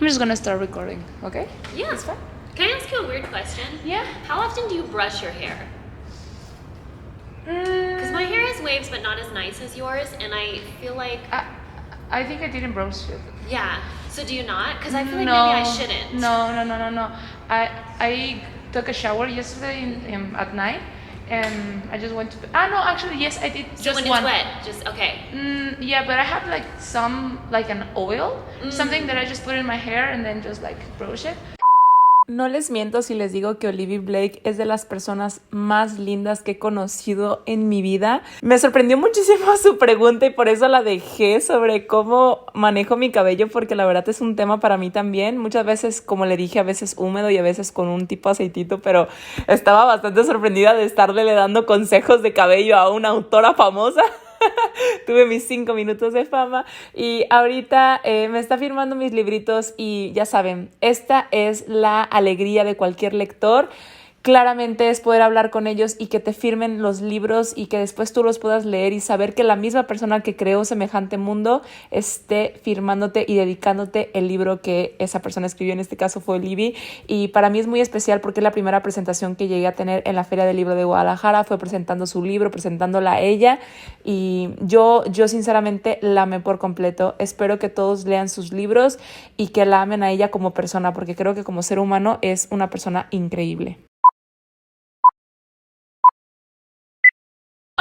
I'm just gonna start recording, okay? Yeah. That's fine. Can I ask you a weird question? Yeah. How often do you brush your hair? Because my hair has waves, but not as nice as yours, and I feel like... I think I didn't brush it. Yeah. So do you not? Because I feel like maybe I shouldn't. No. I took a shower yesterday at night, and I just went to... no, actually, yes, I did So just when one. it's wet, just, okay. Yeah, but I have like an oil, something that I just put in my hair and then just brush it. No les miento si les digo que Olivie Blake es de las personas más lindas que he conocido en mi vida. Me sorprendió muchísimo su pregunta y por eso la dejé sobre cómo manejo mi cabello, porque la verdad es un tema para mí también. Muchas veces, como le dije, a veces húmedo y a veces con un tipo aceitito, pero estaba bastante sorprendida de estarle dando consejos de cabello a una autora famosa. Tuve mis 5 minutos de fama y ahorita me está firmando mis libritos y ya saben, esta es la alegría de cualquier lector. Claramente es poder hablar con ellos y que te firmen los libros y que después tú los puedas leer y saber que la misma persona que creó semejante mundo esté firmándote y dedicándote el libro que esa persona escribió. En este caso fue Olivie, y para mí es muy especial porque es la primera presentación que llegué a tener en la Feria del Libro de Guadalajara. Fue presentando su libro, presentándola a ella, y yo sinceramente la amé por completo. Espero que todos lean sus libros y que la amen a ella como persona, porque creo que como ser humano es una persona increíble.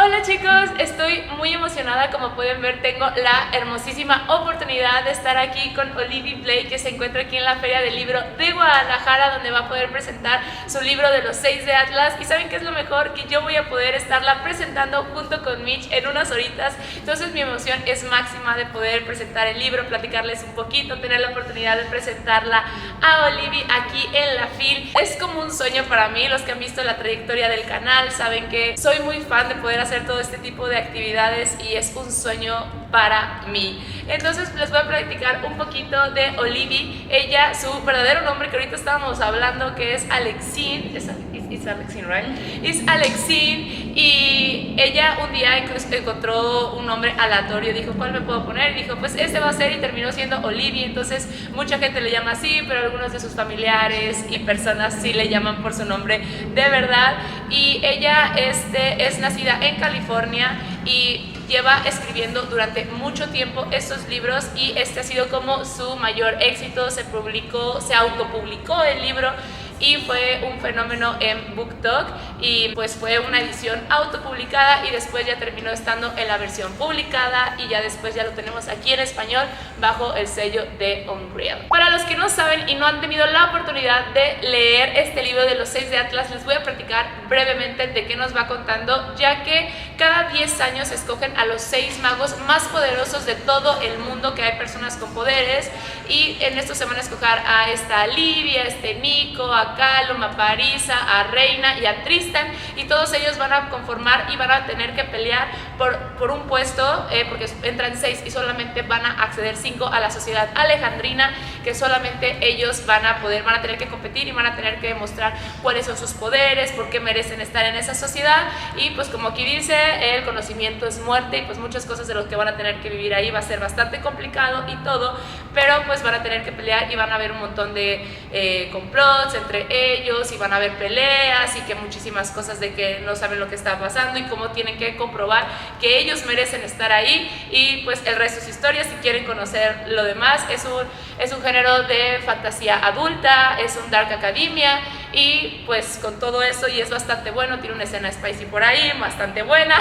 Hola chicos, estoy muy emocionada. Como pueden ver, tengo la hermosísima oportunidad de estar aquí con Olivie Blake, que se encuentra aquí en la Feria del Libro de Guadalajara, donde va a poder presentar su libro de los 6 de Atlas. Y ¿saben qué es lo mejor? Que yo voy a poder estarla presentando junto con Mitch en unas horitas. Entonces mi emoción es máxima de poder presentar el libro, platicarles un poquito, tener la oportunidad de presentarla a Olivie aquí en la FIL. Es como un sueño para mí. Los que han visto la trayectoria del canal saben que soy muy fan de poder hacer todo este tipo de actividades y es un sueño para mí. Entonces les voy a platicar un poquito de Olivie. Ella, su verdadero nombre, que ahorita estábamos hablando, que es Alexine. Es Alexine, right? Es Alexine, y ella un día encontró un nombre aleatorio. Dijo, ¿cuál me puedo poner? Y dijo, pues este va a ser, y terminó siendo Olivie. Entonces mucha gente le llama así, pero algunos de sus familiares y personas sí le llaman por su nombre de verdad. Y ella es nacida en California y lleva escribiendo durante mucho tiempo estos libros, y este ha sido como su mayor éxito. Se autopublicó el libro y fue un fenómeno en BookTok, y pues fue una edición autopublicada, y después ya terminó estando en la versión publicada, y ya después ya lo tenemos aquí en español bajo el sello de Unreal. Para los que no saben y no han tenido la oportunidad de leer este libro de los 6 de Atlas, les voy a platicar brevemente de qué nos va contando, ya que cada 10 años escogen a los 6 magos más poderosos de todo el mundo, que hay personas con poderes, y en esto se van a escoger a esta Livia, a Nico, a Callum, a Parisa, a Reina y a Tristan, y todos ellos van a conformar y van a tener que pelear por un puesto, porque entran 6 y solamente van a acceder 5 a la sociedad alejandrina, que solamente ellos van a tener que competir y van a tener que demostrar cuáles son sus poderes, por qué merecen estar en esa sociedad. Y pues como aquí dice, el conocimiento es muerte, y pues muchas cosas de lo que van a tener que vivir ahí va a ser bastante complicado y todo, pero pues van a tener que pelear, y van a haber un montón de complots entre ellos, y van a haber peleas, y que muchísimas cosas de que no saben lo que está pasando y cómo tienen que comprobar que ellos merecen estar ahí. Y pues el resto es historia. Si quieren conocer lo demás, es un género de fantasía adulta, es un dark academia, y pues con todo eso, y es bastante bueno. Tiene una escena spicy por ahí, bastante buena,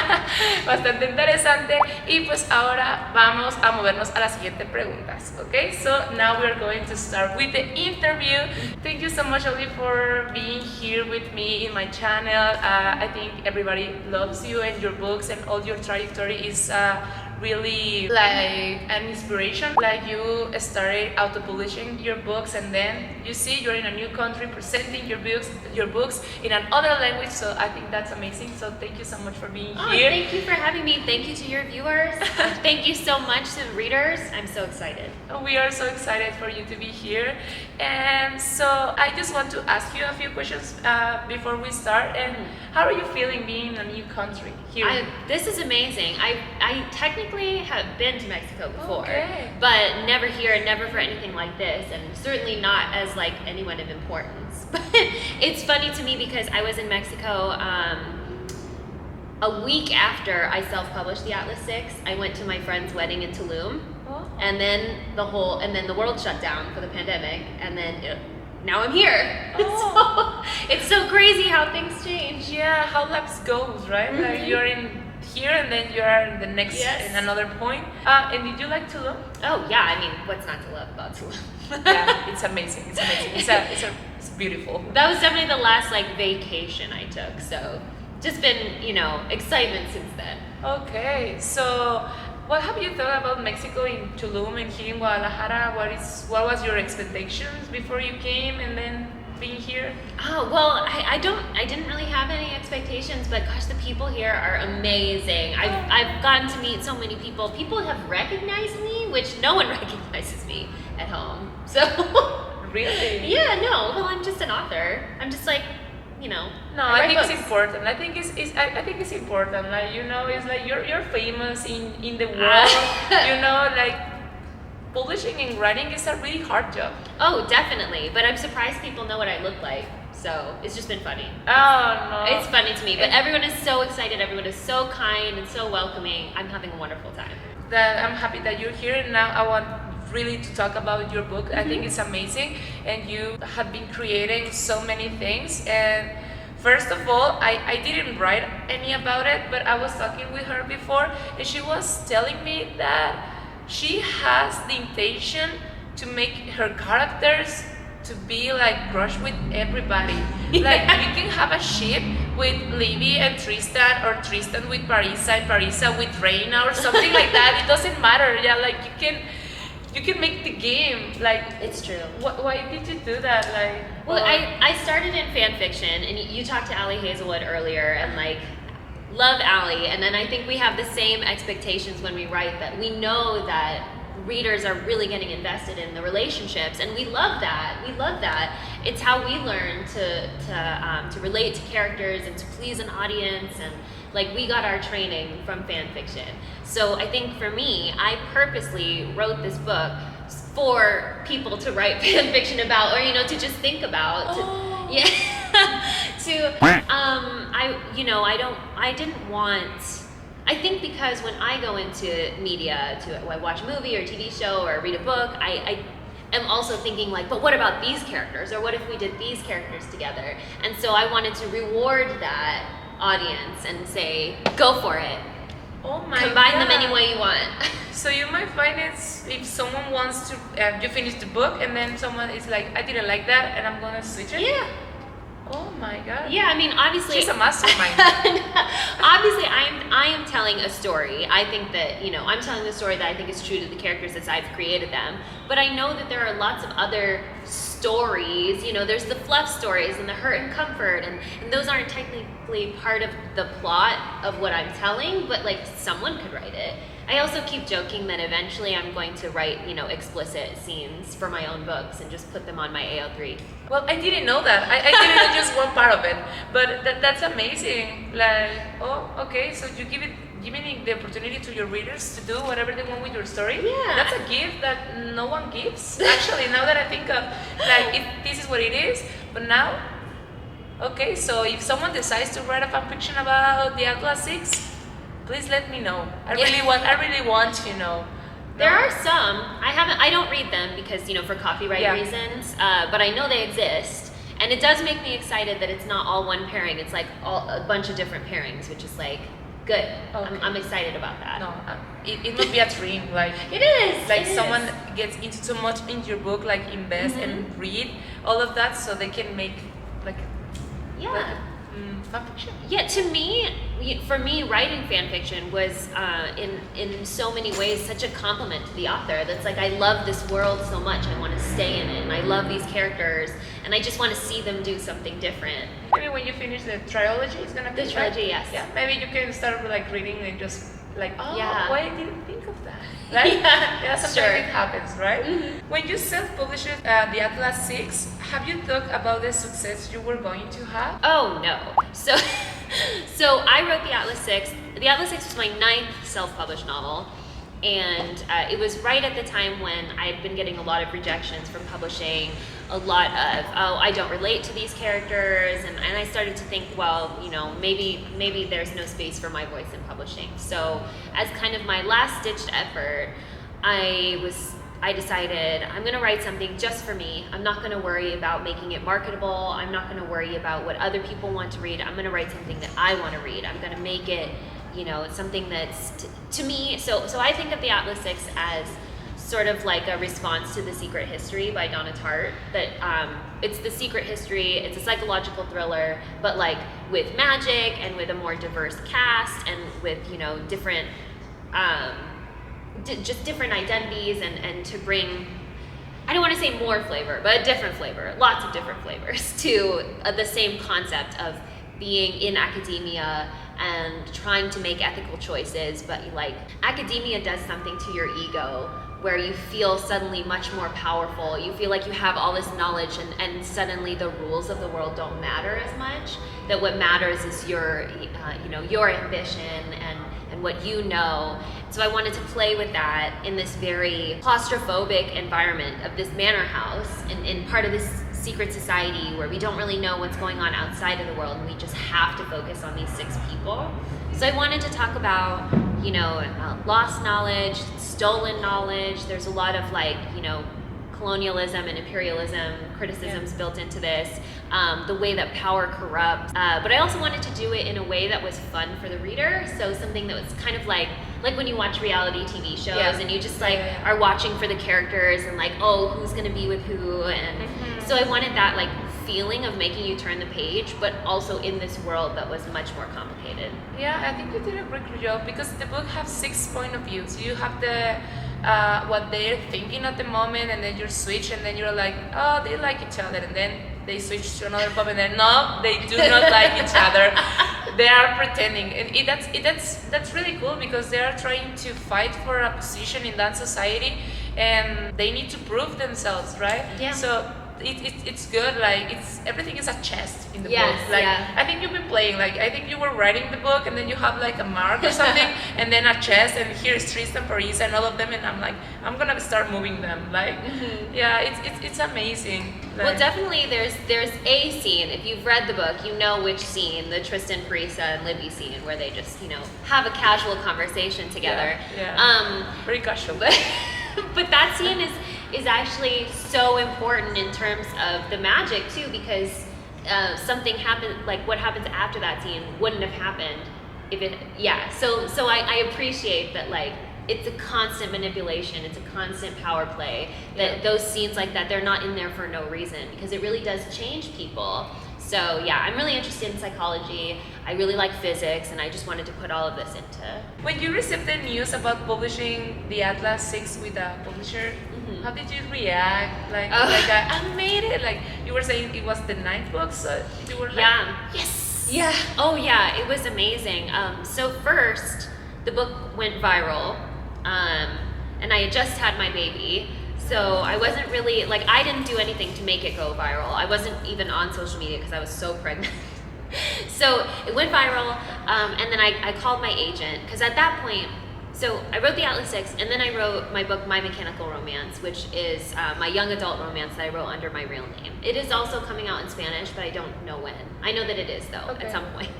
bastante interesante. Y pues ahora vamos a movernos a las siguientes preguntas. Okay, so now we are going to start with the interview. Thank you so much, Olivie, for being here with me in my channel. I think everybody loves you and your books, and all your trajectory is really like an inspiration. Like, you started auto-publishing your books, and then you see you're in a new country presenting your books in another language. So I think that's amazing. So thank you so much for being here. Thank you for having me. Thank you to your viewers. Thank you so much to the readers. I'm so excited. We are so excited for you to be here. And so I just want to ask you a few questions before we start. And how are you feeling being in a new country here? This is amazing. I technically technically have been to Mexico before, Okay. but never here, never for anything like this, and certainly not as like anyone of importance. But it's funny to me because I was in Mexico a week after I self-published the Atlas 6. I went to my friend's wedding in Tulum, and then the world shut down for the pandemic, and then now I'm here. Oh. So, it's so crazy how things change. Yeah, how life goes, right? Mm-hmm. Like you're in here and then you are in the next, Yes. in another point. And did you like Tulum? Oh yeah, I mean, what's not to love about Tulum? Yeah, it's amazing. It's amazing. It's beautiful. That was definitely the last like vacation I took. So just been, excitement since then. Okay, so what have you thought about Mexico in Tulum and here in Guadalajara? What was your expectations before you came and then being here? Oh, well, I didn't really have any expectations, but gosh, the people here are amazing. I've gotten to meet so many people. People have recognized me, which no one recognizes me at home. So Really? yeah, no. Well, I'm just an author. I'm just like, No, I I write think it's books. important. I think it's important. Like it's like you're famous in the world. Like publishing and writing is a really hard job. Oh, definitely. But I'm surprised people know what I look like. So it's just been funny. Oh no, It's funny to me. But everyone is so excited. Everyone is so kind and so welcoming. I'm having a wonderful time. that I'm happy that you're here. And now I want really to talk about your book. I think it's amazing, and you have been creating so many things. And first of all, I didn't write any about it, but I was talking with her before, and she was telling me that she has the intention to make her characters to be like crush with everybody. Like you can have a ship with Libby and Tristan, or Tristan with Parisa and Parisa with Reina, or something like that. It doesn't matter. Yeah, like you can make the game. Like It's true. why did you do that? Like Well, I started in fan fiction, and you talked to Allie Hazelwood earlier, and like, love Allie, and then I think we have the same expectations when we write, that we know that readers are really getting invested in the relationships, and we love that. We love that. It's how we learn to relate to characters and to please an audience, and like we got our training from fan fiction. So I think for me, I purposely wrote this book for people to write fan fiction about, or to just think about. Yeah. I didn't want. I think because when I go into media, I watch a movie or a TV show or read a book, I am also thinking like, but what about these characters? Or what if we did these characters together? And so I wanted to reward that audience and say, go for it. oh my Combine God. them any way you want. So you might find it's if someone wants to, you finish the book and then someone is like, I didn't like that and I'm gonna switch it. Yeah. Oh my God. Yeah, I mean, obviously. She's a mastermind. Obviously, I am telling a story. I think that, I'm telling the story that I think is true to the characters as I've created them. But I know that there are lots of other stories. There's the fluff stories and the hurt and comfort, and those aren't technically part of the plot of what I'm telling, but like someone could write it. I also keep joking that eventually I'm going to write, explicit scenes for my own books and just put them on my AO3. Well, I didn't know that. I didn't know just one part of it, but that's amazing. Like, oh, okay, so you giving the opportunity to your readers to do whatever they want with your story. Yeah. That's a gift that no one gives. Actually, now that I think of, like, this is what it is. But now, okay, so if someone decides to write a fanfiction about the Atlas 6, please let me know. I really want to know. There are some. I don't read them because, for copyright Yeah. reasons, but I know they exist. And it does make me excited that it's not all one pairing. It's like a bunch of different pairings, which is like, good. Okay. I'm excited about that. No, it must be a dream. Like, It is. like it is. someone gets into so much into your book, like invest and read all of that so they can make like Yeah. fanfiction. Yeah, for me, writing fan fiction was in so many ways such a compliment to the author. That's like, I love this world so much, I want to stay in it, and I love these characters, and I just want to see them do something different. Maybe when you finish the trilogy, it's gonna be The trilogy, yes. Yeah, maybe you can start like reading and just like, oh, Yeah. why I didn't think of that. Right? Yeah, Sometimes sure. it happens, right? When you self-published the Atlas 6, have you thought about the success you were going to have? Oh no. So I wrote the Atlas 6. The Atlas 6 was my 9th self-published novel. And it was right at the time when I'd been getting a lot of rejections from publishing, a lot of, oh, I don't relate to these characters, and I started to think, well, you know, maybe there's no space for my voice in publishing. So as kind of my last-ditched effort, I decided I'm going to write something just for me. I'm not going to worry about making it marketable. I'm not going to worry about what other people want to read. I'm going to write something that I want to read. I'm going to make it, you know, something that's to me. So I think of the Atlas Six as sort of like a response to The Secret History by Donna Tartt. That it's The Secret History. It's a psychological thriller, but like with magic and with a more diverse cast and with, you know, different. Just different identities and to bring, I don't want to say more flavor, but a different flavor, lots of different flavors to the same concept of being in academia and trying to make ethical choices, but like academia does something to your ego where you feel suddenly much more powerful. You feel like you have all this knowledge and suddenly the rules of the world don't matter as much, that what matters is your, your ambition and what you know. So I wanted to play with that in this very claustrophobic environment of this manor house in part of this secret society where we don't really know what's going on outside of the world and we just have to focus on these 6 people. So I wanted to talk about, you know, lost knowledge, stolen knowledge. There's a lot of like, you know, colonialism and imperialism criticisms built into this, the way that power corrupts. But I also wanted to do it in a way that was fun for the reader. So something that was kind of like when you watch reality TV shows and you just like are watching for the characters and like, oh, who's gonna be with who, and so I wanted that like feeling of making you turn the page, but also in this world that was much more complicated. Yeah, I think you did a great job because the book has 6 point of views. You have the what they're thinking at the moment, and then you switch, and then you're like, oh, they like each other, and then they switch to another pub, and then no, they do not like each other. They are pretending, and that's really cool because they are trying to fight for a position in that society, and they need to prove themselves, right? Yeah. So it's good. Like everything is a chest in the book. Like I think you've been playing. Like I think you were writing the book, and then you have like a mark or something, and then a chest, and here is Tristan, Parisa, and all of them, and I'm like, I'm gonna start moving them. Like, yeah, it's amazing. Like, well, definitely there's a scene. If you've read the book, you know which scene, the Tristan, Parisa, and Libby scene, where they just have a casual conversation together. Very casual. But that scene is actually so important in terms of the magic too, because something happened, like what happens after that scene wouldn't have happened if it, so I appreciate that, like, it's a constant manipulation, it's a constant power play, that those scenes like that, they're not in there for no reason, because it really does change people. So yeah, I'm really interested in psychology, I really like physics, and I just wanted to put all of this into... When you received the news about publishing the Atlas 6 with a publisher, how did you react? Like I made it. Like you were saying, it was the 9th book, so you were like, yes. Yeah. Oh yeah, it was amazing. So first, the book went viral, and I had just had my baby, so I wasn't really like, I didn't do anything to make it go viral. I wasn't even on social media because I was so pregnant. So it went viral, and then I called my agent, because at that point, so I wrote the Atlas 6, and then I wrote my book, My Mechanical Romance, which is my young adult romance that I wrote under my real name. It is also coming out in Spanish, but I don't know when. I know that it is, though, at some point.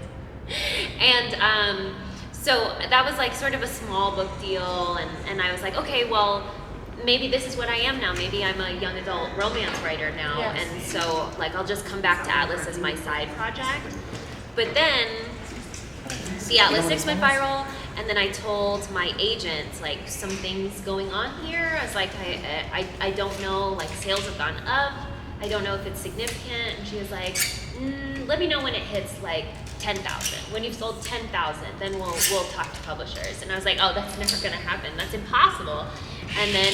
And so that was like sort of a small book deal, and I was like, okay, well, maybe this is what I am now. Maybe I'm a young adult romance writer now, and so like I'll just come back to Atlas as my side project. But then the Atlas 6 went viral, and then I told my agent, like, something's going on here. I was like, I don't know, like, sales have gone up. I don't know if it's significant. And she was like, let me know when it hits, like, 10,000. When you've sold 10,000, then we'll talk to publishers. And I was like, oh, that's never gonna happen. That's impossible. And then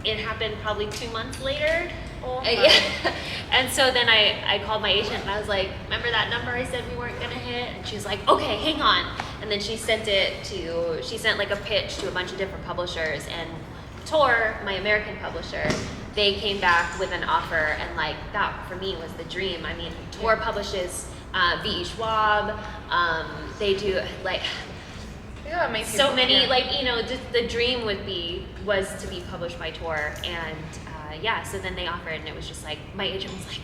it happened probably 2 months later. And so then I called my agent, and I was like, remember that number I said we weren't gonna hit? And she was like, okay, hang on. And then she sent like a pitch to a bunch of different publishers, and Tor, my American publisher, they came back with an offer, and like that for me was the dream. I mean, Tor publishes V.E. Schwab, they do like Yeah, amazing. So many, like, you know, just the dream was to be published by Tor, and so then they offered, and it was just like, my agent was like,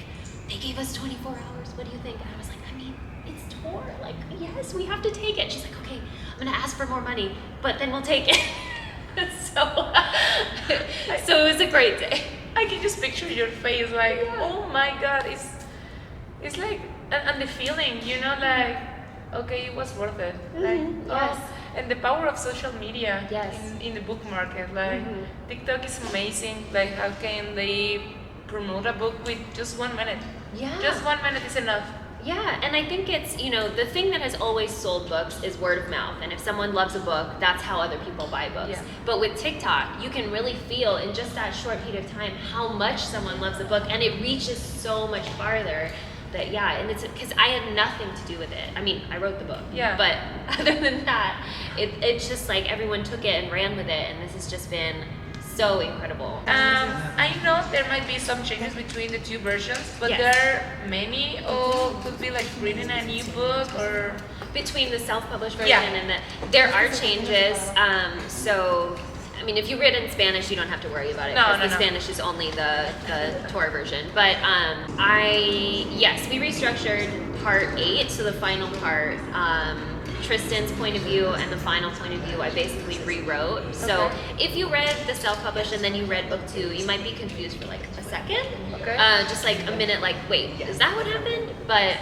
they gave us 24 hours, what do you think? And I was like, I mean, it's Tor, like, yes, we have to take it. She's like, okay, I'm gonna ask for more money, but then we'll take it. so it was a great day. I can just picture your face, like, oh my God, it's like, and the feeling, you know, like, okay, it was worth it. Like, Yes. And the power of social media Yes. in the book market, like, TikTok is amazing. Like, how can they promote a book with just 1 minute? Yeah. Just 1 minute is enough. Yeah, and I think it's, you know, the thing that has always sold books is word of mouth. And if someone loves a book, that's how other people buy books. Yeah. But with TikTok, you can really feel in just that short period of time how much someone loves a book, and it reaches so much farther. That, and it's because I had nothing to do with it. I mean, I wrote the book. Yeah. But other than that, it's just like everyone took it and ran with it, and this has just been so incredible. I know there might be some changes between the two versions, but Yes. there are many, or could be like reading a new book, or Between the self-published version and there are changes. So, I mean, if you read in Spanish, you don't have to worry about it. No. Spanish is only the Tor version. But we restructured part 8, so the final part. Tristan's point of view and the final point of view I basically rewrote. So if you read the self-published and then you read book 2, you might be confused for like a second. Okay. Just like a minute, like, wait, is that what happened? But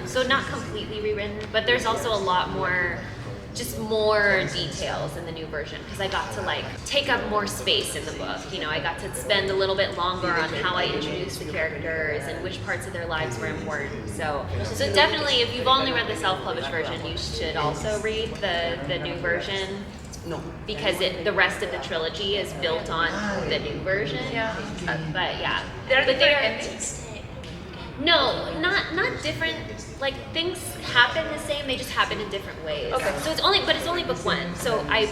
so not completely rewritten, but there's also a lot more, just more details in the new version, because I got to like take up more space in the book. You know, I got to spend a little bit longer on how I introduced the characters and which parts of their lives were important. So definitely, if you've only read the self-published version, you should also read the new version, because the rest of the trilogy is built on the new version. Yeah. But yeah, There are but different endings. No, not different. Like, things happen the same, they just happen in different ways. Okay. So it's only book 1. So I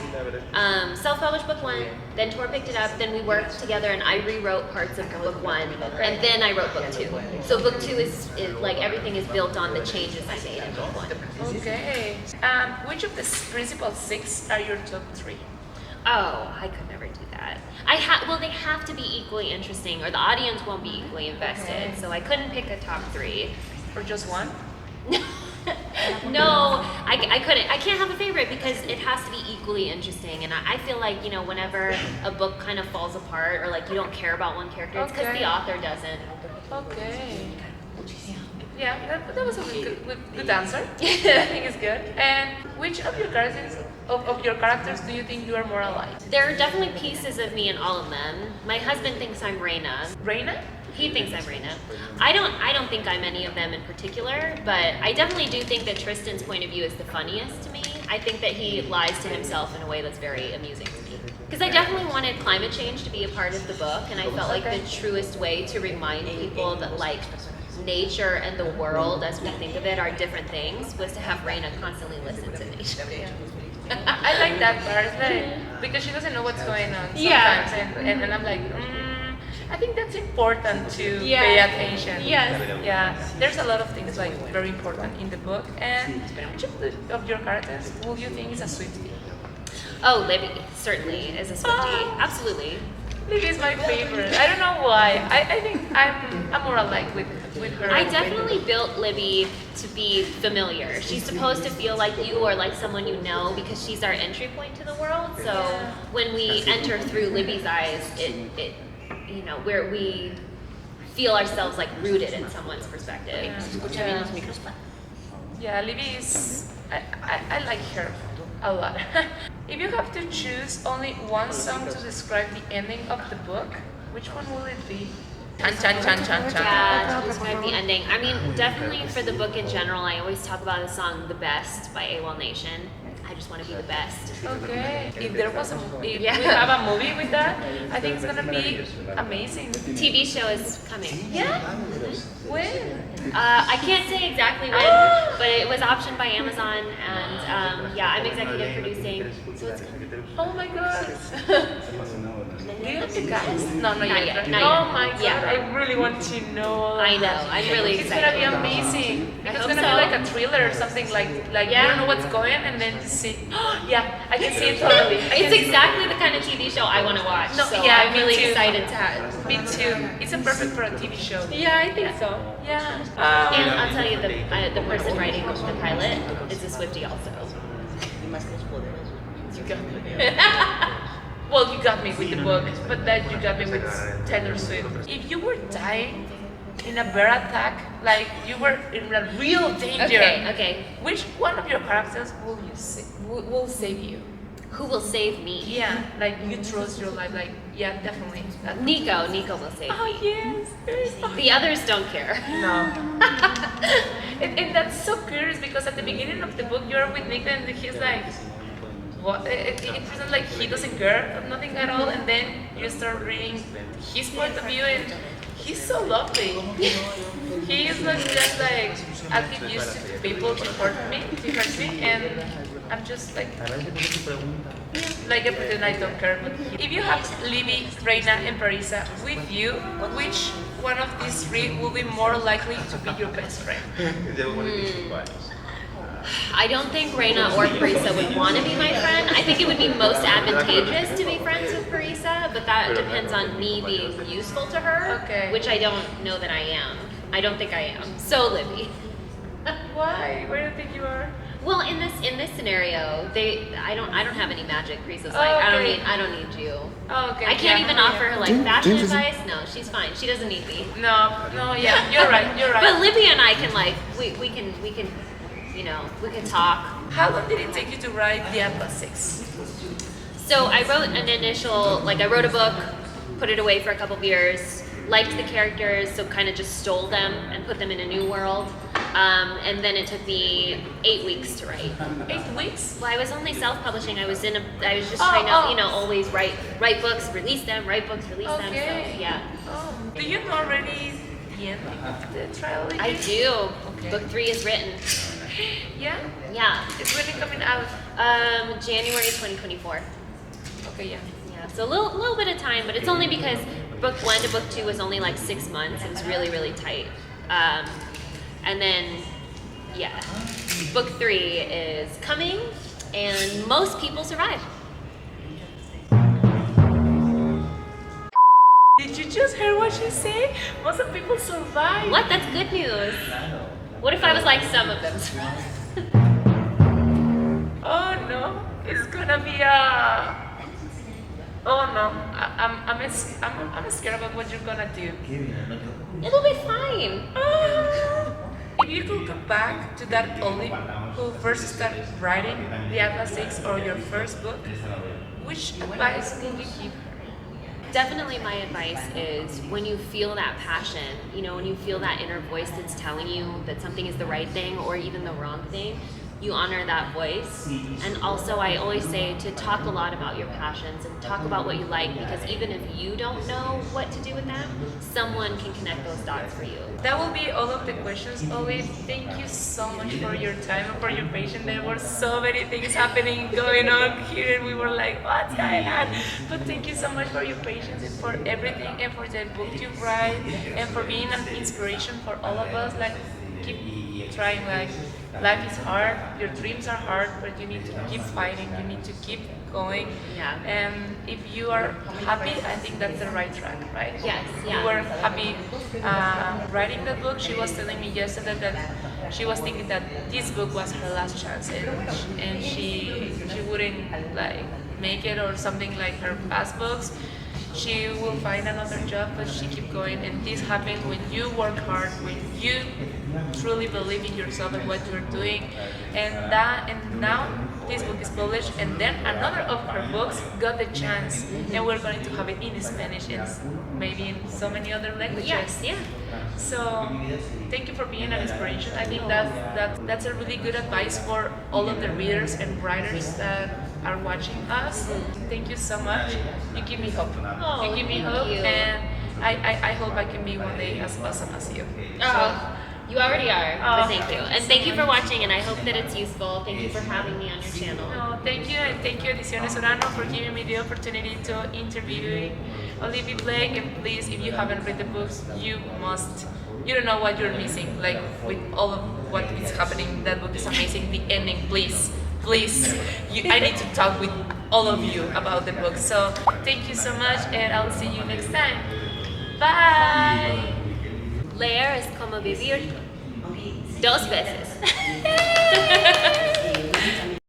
self-published book 1, then Tor picked it up, then we worked together and I rewrote parts of book 1, and then I wrote book 2. So book 2 is like, everything is built on the changes I made in book 1. Okay. Which of the principal 6 are your top 3? Oh, I could never do that. They have to be equally interesting, or the audience won't be equally invested. So I couldn't pick a top 3. Or just one? No, I couldn't. I can't have a favorite because it has to be equally interesting. And I feel like, you know, whenever a book kind of falls apart, or like you don't care about one character, it's because the author doesn't. Okay. Yeah, that was a good answer. I think it's good. And which of your characters do you think you are more alike? There are definitely pieces of me in all of them. My husband thinks I'm Reina. Reina? He thinks I'm Reina. I don't think I'm any of them in particular, but I definitely do think that Tristan's point of view is the funniest to me. I think that he lies to himself in a way that's very amusing to me. Because I definitely wanted climate change to be a part of the book, and I felt like the truest way to remind people that, like, nature and the world as we think of it are different things was to have Reina constantly listen to nature. I like that part, like, because she doesn't know what's going on sometimes, and I'm like, I think that's important to pay attention. Yes. Yeah, there's a lot of things like very important in the book. And which of your characters will you think is a Swiftie? Oh, Libby certainly is a Swiftie. Absolutely. Libby is my favorite. I don't know why. I think I'm more alike with her. I definitely built Libby to be familiar. She's supposed to feel like you or like someone you know, because she's our entry point to the world. So when we enter through Libby's eyes, it you know, where we feel ourselves like rooted in someone's perspective. Yeah, Libby is. I like her a lot. If you have to choose only one song to describe the ending of the book, which one will it be? Chan chan chan chan chan. Yeah, to describe the ending. I mean, definitely for the book in general, I always talk about the song "The Best" by AWOL Nation. I just want to be the best. Okay. If there was a movie, if we have a movie with that, I think it's gonna be amazing. TV show is coming. Yeah. When? I can't say exactly when, but it was optioned by Amazon, and I'm executive producing, so it's coming. Oh my god. Do you have the cast? No, not yet. Not Oh yet. my god, Yeah. I really want to know. I know, I'm really It's excited. gonna be amazing. I It's hope gonna so. be like a thriller or something, like you don't know what's going, and then see. Yeah, I can see it totally. It's exactly the kind of TV show I want to watch. No, so yeah, I'm me really too. excited to have. Me too. It's a perfect for a TV show. Yeah, I think so. Yeah. And I'll tell you, the person writing the pilot is a Swiftie also. You got me. Well, you got me with the book, but then you got me with Taylor Swift. If you were dying in a bear attack, like you were in a real danger, Okay. which one of your characters will save you? Who will save me? Yeah, like you trust your life, like yeah, definitely. Nico will save Oh me. yes. The others don't care. No. and that's so curious because at the beginning of the book you're with Nico and he's like, what? It feels like he doesn't care of nothing at all, and then you start reading his point of view and he's so lovely. He is not just like I'll get used to people to hurt me, and I'm just like I pretend I don't care. But if you have Libby, Reina, and Parisa with you, which one of these three will be more likely to be your best friend? I don't think Reina or Parisa would want to be my friend. I think it would be most advantageous to be friends with Parisa, but that depends on me being useful to her, Okay. which I don't know that I am. I don't think I am. So Libby. Why? Where do you think you are? Well, in this scenario, I don't have any magic. Parisa's Oh, like, okay. I don't need you. Oh, okay. I can't yeah, even yeah. offer her like fashion advice. No, she's fine. She doesn't need me. No, yeah, you're right. But Libby and I can like we can we can talk. How long did it take you to write the Atlas 6? So I wrote I wrote a book, put it away for a couple of years, liked the characters, so kind of just stole them and put them in a new world. And then it took me 8 weeks to write. 8 weeks? Well, I was only self-publishing. I was just trying to, always write books, release them, write books, release them. So yeah. Oh. Do you know already the ending of the trilogy? I do. Okay. Book 3 is written. Yeah? Yeah. It's really coming out. January 2024. Okay, yeah. Yeah. So a little bit of time, but it's only because book 1 to book 2 was only like 6 months. It was really, really tight. And then, yeah, book 3 is coming, and most people survive. Did you just hear what she said? Most of people survive. What? That's good news. What if I was like some of them? Oh no, it's gonna be a. Oh no, I'm scared about what you're gonna do. It'll be fine. If you could go back to that Olive who first started writing the Atlas 6 or your first book, which advice would you give her? Definitely my advice is when you feel that passion, when you feel that inner voice that's telling you that something is the right thing or even the wrong thing, you honor that voice. And also I always say to talk a lot about your passions and talk about what you like, because even if you don't know what to do with them, someone can connect those dots for you. That will be all of the questions, Olive. Thank you so much for your time and for your patience. There were so many things going on here, and we were like, what's going on? But thank you so much for your patience and for everything, and for the book you write, and for being an inspiration for all of us. Like, keep trying. Like, life is hard, your dreams are hard, but you need to keep fighting, you need to keep going. Yeah. And if you are happy, I think that's the right track, right? Yes, yeah. You were happy writing the book. She was telling me yesterday that she was thinking that this book was her last chance, and she wouldn't like make it or something like her past books. She will find another job, but she keep going. And this happens when you work hard, when you truly believe in yourself and what you're doing. And now this book is published, and then another of her books got the chance, and we're going to have it in Spanish and maybe in so many other languages. Yes, yeah. So thank you for being an inspiration. I think that's a really good advice for all of the readers and writers that are watching us. Thank you so much. You give me hope. Oh, you give me thank hope, you. and I hope I can be one day as awesome as you. You already are, Oh, but thank you. And thank you for watching, and I hope that it's useful. Thank you for having me on your channel. No, thank you, and thank you, Ediciones Orano, for giving me the opportunity to interview Olivie Blake. And please, if you haven't read the books, you don't know what you're missing. Like, with all of what is happening, that book is amazing. The ending, please please, I need to talk with all of you about the book. So thank you so much, and I'll see you next time. Bye. Leer es como vivir dos veces.